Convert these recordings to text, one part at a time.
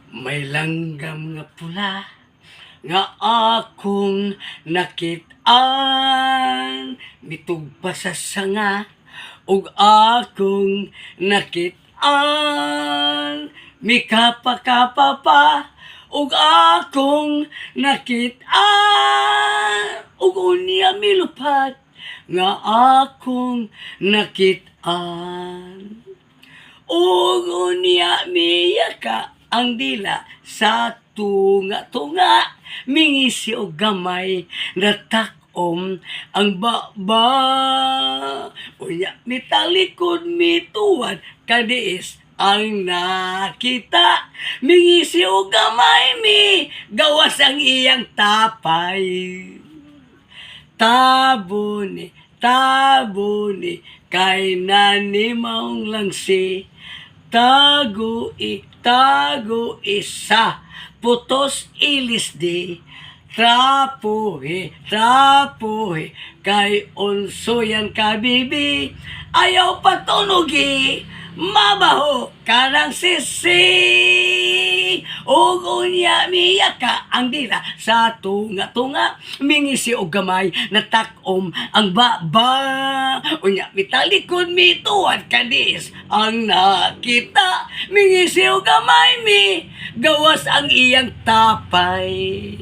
May langgam nga pula nga akong nakit-an, mitugpa sa sanga ug akong nakit-an, mikapa-kapa pa ug akong nakit-an, ug unya milupad nga akong nakit-an. Ug unya miyaka ang dila sa tunga-tunga, mingisi og gamay natakom ang baba. Unya mitalikod mituwad kadiis ang nakita, mingisi og gamay mi gawas ang iyang tapay. Tabuni, tabuni, kay nanimaong langsi, tagui, tagui sa putos ilis di, trapuhi, trapuhi, kay unsoyan kabibi, ayaw patunugi, mabaho kanang sisi. Ug unya miyaka ang dila sa tunga-tunga, mingisi og gamay natakom ang baba. Unya mitalikod mituwad kadis ang nakita, mingisi og gamay mi gawas ang iyang tapay.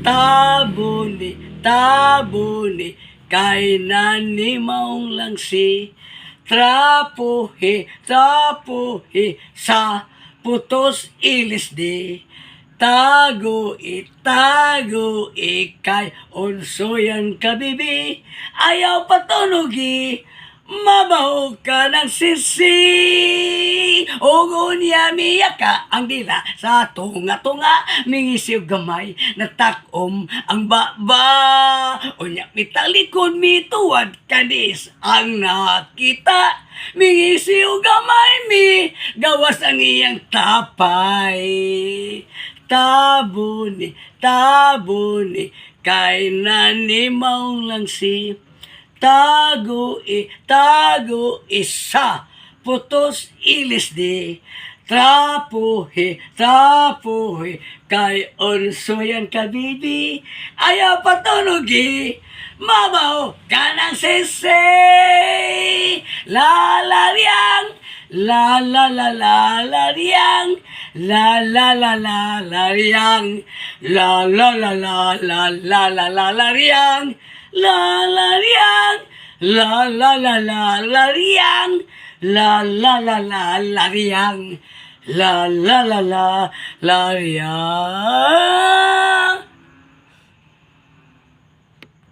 Tabuni, tabuni, kay nanimaong langsi, trapuhi, trapuhi sa putos ilis di, tagui, tagui, kay unsoyan kabibi, ayaw patunugi, mabaho ka ng sisi. Ug unya miyaka ang dila sa tunga-tunga, mingisi og gamay natakom ang baba. Unya mitalikod mituwad kadis ang nakita, mingisi og gamay mi gawas ang iyang tapay. Tabuni, tabuni, kay nanimaong langsi, tagui, tagui sa putos ilis di, trapuhi, trapuhi, kay unsoyan kabibi, ayaw patunugi, mabaho ka ng sisi. La la liang, la la la la la liang, la la la la la liang, la la la la la la la la la liang, la la liang, la la la la la liang, la la la la la liang, la la la la la liang.